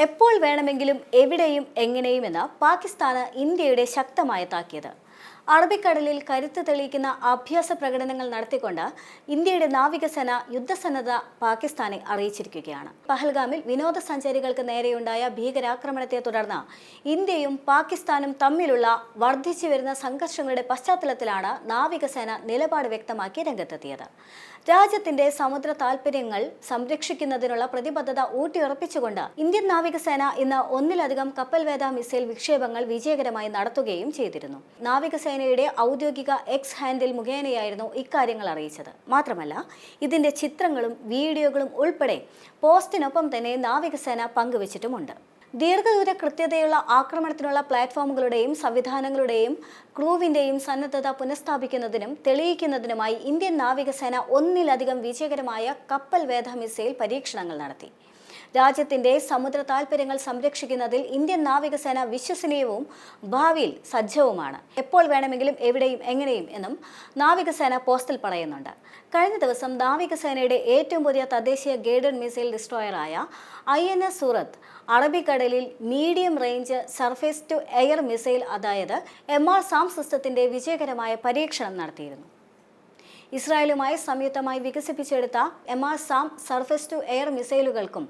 എപ്പോൾ വേണമെങ്കിലും എവിടെയും എങ്ങനെയും എന്ന പാകിസ്ഥാന് ഇന്ത്യയുടെ ശക്തമായ താക്കീത്. അറബിക്കടലിൽ കരുത്ത് തെളിയിക്കുന്ന അഭ്യാസ പ്രകടനങ്ങൾ നടത്തിക്കൊണ്ട് ഇന്ത്യയുടെ നാവികസേന യുദ്ധസന്നദ്ധ പാകിസ്ഥാനെ അറിയിച്ചിരിക്കുകയാണ്. പഹൽഗാമിൽ വിനോദസഞ്ചാരികൾക്ക് നേരെയുണ്ടായ ഭീകരാക്രമണത്തെ തുടർന്ന് ഇന്ത്യയും പാകിസ്ഥാനും തമ്മിലുള്ള വർദ്ധിച്ചുവരുന്ന സംഘർഷങ്ങളുടെ പശ്ചാത്തലത്തിലാണ് നാവികസേന നിലപാട് വ്യക്തമാക്കി രംഗത്തെത്തിയത്. രാജ്യത്തിന്റെ സമുദ്ര താൽപര്യങ്ങൾ സംരക്ഷിക്കുന്നതിനുള്ള പ്രതിബദ്ധത ഊട്ടിയുറപ്പിച്ചുകൊണ്ട് ഇന്ത്യൻ നാവികസേന ഇന്ന് ഒന്നിലധികം കപ്പൽവേധ മിസൈൽ വിക്ഷേപങ്ങൾ വിജയകരമായി നടത്തുകയും ചെയ്തിരുന്നു. നാവികസേനയുടെ ഔദ്യോഗിക എക്സ് ഹാൻഡിൽ മുഖേനയായിരുന്നു ഇക്കാര്യങ്ങൾ അറിയിച്ചത്. മാത്രമല്ല, ഇതിന്റെ ചിത്രങ്ങളും വീഡിയോകളും ഉൾപ്പെടെ പോസ്റ്റിനൊപ്പം തന്നെ നാവികസേന പങ്കുവച്ചിട്ടുമുണ്ട്. ദീർഘദൂര കൃത്യതയുള്ള ആക്രമണത്തിനുള്ള പ്ലാറ്റ്ഫോമുകളുടെയും സംവിധാനങ്ങളുടെയും ക്രൂവിന്റെയും സന്നദ്ധത പുനഃസ്ഥാപിക്കുന്നതിനും തെളിയിക്കുന്നതിനുമായി ഇന്ത്യൻ നാവികസേന ഒന്നിലധികം വിജയകരമായ കപ്പൽവേധ മിസൈൽ പരീക്ഷണങ്ങൾ നടത്തി. രാജ്യത്തിന്റെ സമുദ്ര താൽപര്യങ്ങൾ സംരക്ഷിക്കുന്നതിൽ ഇന്ത്യൻ നാവികസേന വിശ്വസനീയവും ഭാവിയിൽ സജ്ജവുമാണ്. എപ്പോൾ വേണമെങ്കിലും എവിടെയും എങ്ങനെയും എന്നും നാവികസേന പോസ്റ്റിൽ പറയുന്നുണ്ട്. കഴിഞ്ഞ ദിവസം നാവികസേനയുടെ ഏറ്റവും പുതിയ തദ്ദേശീയ ഗൈഡഡ് മിസൈൽ ഡിസ്ട്രോയറായ INS സൂറത്ത് അറബിക്കടലിൽ medium range surface to air missile അതായത് MR-SAM സിസ്റ്റത്തിന്റെ വിജയകരമായ പരീക്ഷണം നടത്തിയിരുന്നു. ഇസ്രായേലുമായി സംയുക്തമായി വികസിപ്പിച്ചെടുത്ത MR-SAM സർഫേസ് ടു എയർ മിസൈലുകൾക്കും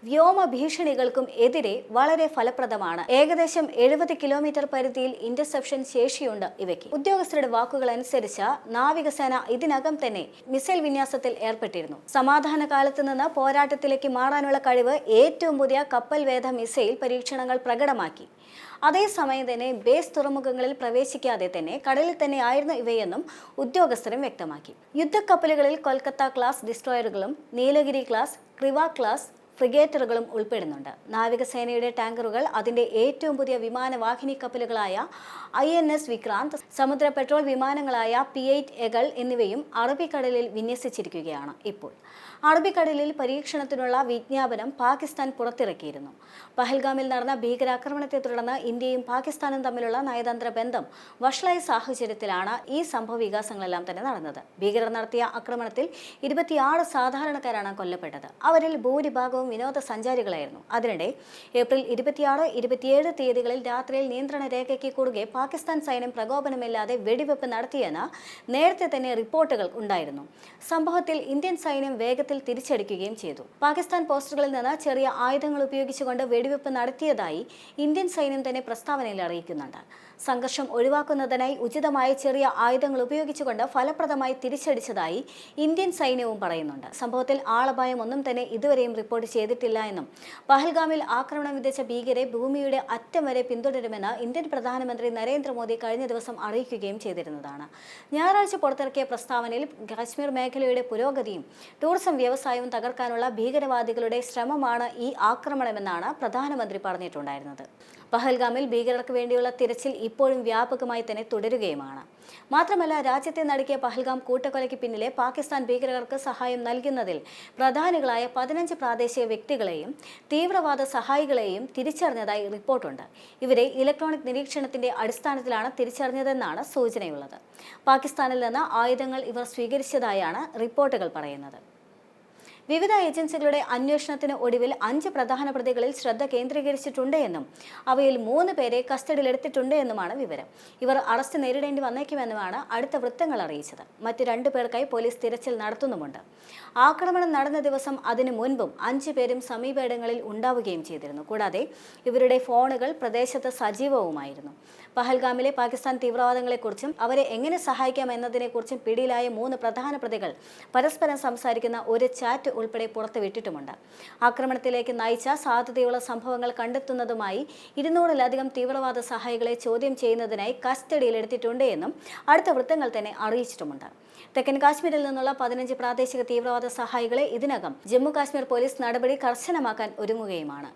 വ്യോമ ഭീഷണികൾക്കും എതിരെ വളരെ ഫലപ്രദമാണ്. ഏകദേശം 70 കിലോമീറ്റർ പരിധിയിൽ ഇന്റർസെപ്ഷൻ ശേഷിയുണ്ട് ഇവയ്ക്ക്. ഉദ്യോഗസ്ഥരുടെ വാക്കുകൾ അനുസരിച്ച് നാവികസേന ഇതിനകം തന്നെ മിസൈൽ വിന്യാസത്തിൽ ഏർപ്പെട്ടിരുന്നു. സമാധാന കാലത്ത് നിന്ന് പോരാട്ടത്തിലേക്ക് മാറാനുള്ള കഴിവ് ഏറ്റവും പുതിയ കപ്പൽവേധ മിസൈൽ പരീക്ഷണങ്ങൾ പ്രകടമാക്കി. അതേസമയം തന്നെ ബേസ് തുറമുഖങ്ങളിൽ പ്രവേശിക്കാതെ തന്നെ കടലിൽ തന്നെ ആയിരുന്നു ഇവയെന്നും ഉദ്യോഗസ്ഥരും വ്യക്തമാക്കി. യുദ്ധക്കപ്പലുകളിൽ കൊൽക്കത്ത ക്ലാസ് ഡിസ്ട്രോയറുകളും നീലഗിരി ക്ലാസ്, ക്രിവ ക്ലാസ് ഫ്രിഗേറ്ററുകളും ഉൾപ്പെടുന്നുണ്ട്. നാവികസേനയുടെ ടാങ്കറുകൾ അതിന്റെ ഏറ്റവും പുതിയ വിമാനവാഹിനി കപ്പലുകളായ INS വിക്രാന്ത്, സമുദ്ര പെട്രോൾ വിമാനങ്ങളായ P-8 എഗൾ എന്നിവയും അറബിക്കടലിൽ വിന്യസിച്ചിരിക്കുകയാണ്. ഇപ്പോൾ അറബിക്കടലിൽ പരീക്ഷണത്തിനുള്ള വിജ്ഞാപനം പാകിസ്ഥാൻ പുറത്തിറക്കിയിരുന്നു. പഹൽഗാമിൽ നടന്ന ഭീകരാക്രമണത്തെ തുടർന്ന് ഇന്ത്യയും പാകിസ്ഥാനും തമ്മിലുള്ള നയതന്ത്ര ബന്ധം വഷളായ സാഹചര്യത്തിലാണ് ഈ സംഭവ വികാസങ്ങളെല്ലാം തന്നെ നടന്നത്. ഭീകരർ നടത്തിയ ആക്രമണത്തിൽ 26 സാധാരണക്കാരാണ് കൊല്ലപ്പെട്ടത്. അവരിൽ ഭൂരിഭാഗവും വിനോദസഞ്ചാരികളായിരുന്നു. അതിനിടെ ഏപ്രിൽ 26, 27 തീയതികളിൽ രാത്രിയിൽ നിയന്ത്രണ രേഖയ്ക്ക് കുറുകെ പാകിസ്ഥാൻ സൈന്യം പ്രകോപനമില്ലാതെ വെടിവെപ്പ് നടത്തിയെന്ന് നേരത്തെ തന്നെ റിപ്പോർട്ടുകൾ ഉണ്ടായിരുന്നു. സംഭവത്തിൽ ഇന്ത്യൻ സൈന്യം വേഗത്തിൽ തിരിച്ചടിക്കുകയും ചെയ്തു. പാകിസ്ഥാൻ പോസ്റ്റുകളിൽ നിന്ന് ചെറിയ ആയുധങ്ങൾ ഉപയോഗിച്ചുകൊണ്ട് വെടിവെപ്പ് നടത്തിയതായി ഇന്ത്യൻ സൈന്യം തന്നെ പ്രസ്താവനയിൽ അറിയിക്കുന്നുണ്ട്. സംഘർഷം ഒഴിവാക്കുന്നതിനായി ഉചിതമായ ചെറിയ ആയുധങ്ങൾ ഉപയോഗിച്ചുകൊണ്ട് ഫലപ്രദമായി തിരിച്ചടിച്ചതായി ഇന്ത്യൻ സൈന്യവും പറയുന്നുണ്ട്. സംഭവത്തിൽ ആളപായം ഒന്നും തന്നെ ഇതുവരെയും റിപ്പോർട്ട് ചെയ്തിട്ടില്ല എന്നും പഹൽഗാമിൽ ആക്രമണം വിധിച്ച ഭീകരെ ഭൂമിയുടെ അറ്റം വരെ പിന്തുടരുമെന്ന് ഇന്ത്യൻ പ്രധാനമന്ത്രി നരേന്ദ്രമോദി കഴിഞ്ഞ ദിവസം അറിയിക്കുകയും ചെയ്തിരുന്നതാണ്. ഞായറാഴ്ച പുറത്തിറക്കിയ പ്രസ്താവനയിൽ കാശ്മീർ മേഖലയുടെ പുരോഗതിയും ടൂറിസം വ്യവസായവും തകർക്കാനുള്ള ഭീകരവാദികളുടെ ശ്രമമാണ് ഈ ആക്രമണമെന്നാണ് പ്രധാനമന്ത്രി പറഞ്ഞിട്ടുണ്ടായിരുന്നത്. പഹൽഗാമിൽ ഭീകരർക്ക് വേണ്ടിയുള്ള തിരച്ചിൽ ഇപ്പോഴും വ്യാപകമായി തന്നെ തുടരുകയുമാണ്. മാത്രമല്ല, രാജ്യത്തെ നടുക്കിയ പഹൽഗാം കൂട്ടക്കൊലയ്ക്ക് പിന്നിലെ പാകിസ്ഥാൻ ഭീകരർക്ക് സഹായം നൽകുന്നതിൽ പ്രധാനികളായ 15 പ്രാദേശിക വ്യക്തികളെയും തീവ്രവാദ സഹായികളെയും തിരിച്ചറിഞ്ഞതായി റിപ്പോർട്ടുണ്ട്. ഇവരെ ഇലക്ട്രോണിക് നിരീക്ഷണത്തിന്റെ അടിസ്ഥാനത്തിലാണ് തിരിച്ചറിഞ്ഞതെന്നാണ് സൂചനയുള്ളത്. പാകിസ്ഥാനിൽ നിന്ന് ആയുധങ്ങൾ ഇവർ സ്വീകരിച്ചതായാണ് റിപ്പോർട്ടുകൾ പറയുന്നത്. വിവിധ ഏജൻസികളുടെ അന്വേഷണത്തിന് ഒടുവിൽ 5 പ്രധാന പ്രതികളിൽ ശ്രദ്ധ കേന്ദ്രീകരിച്ചിട്ടുണ്ട് എന്നും അവയിൽ 3 പേരെ കസ്റ്റഡിയിലെടുത്തിട്ടുണ്ട് എന്നുമാണ് വിവരം. ഇവർ അറസ്റ്റ് നേരിടേണ്ടി വന്നേക്കുമെന്നുമാണ് അടുത്ത വൃത്തങ്ങൾ അറിയിച്ചത്. മറ്റ് 2 പേർക്കായി പോലീസ് തിരച്ചിൽ നടത്തുന്നുമുണ്ട്. ആക്രമണം നടന്ന ദിവസം അതിനു മുൻപും 5 പേരും സമീപയിടങ്ങളിൽ ഉണ്ടാവുകയും ചെയ്തിരുന്നു. കൂടാതെ ഇവരുടെ ഫോണുകൾ പ്രദേശത്ത് സജീവവുമായിരുന്നു. പഹൽഗാമിലെ പാകിസ്ഥാൻ തീവ്രവാദങ്ങളെക്കുറിച്ചും അവരെ എങ്ങനെ സഹായിക്കാം എന്നതിനെക്കുറിച്ചും പിടിയിലായ 3 പ്രധാന പ്രതികൾ പരസ്പരം സംസാരിക്കുന്ന ഒരു ചാറ്റ് ഉൾപ്പെടെ പുറത്തുവിട്ടിട്ടുമുണ്ട്. ആക്രമണത്തിലേക്ക് നയിച്ച സാധ്യതയുള്ള സംഭവങ്ങൾ കണ്ടെത്തുന്നതുമായി 200-ലധികം തീവ്രവാദ സഹായികളെ ചോദ്യം ചെയ്യുന്നതിനായി കസ്റ്റഡിയിലെടുത്തിട്ടുണ്ട് എന്നും അടുത്ത വൃത്തങ്ങൾ തന്നെ അറിയിച്ചിട്ടുമുണ്ട്. തെക്കൻ കാശ്മീരിൽ നിന്നുള്ള 15 പ്രാദേശിക തീവ്രവാദ സഹായികളെ ഇതിനകം ജമ്മു കാശ്മീർ പോലീസ് നടപടി കർശനമാക്കാൻ ഒരുങ്ങുകയുമാണ്.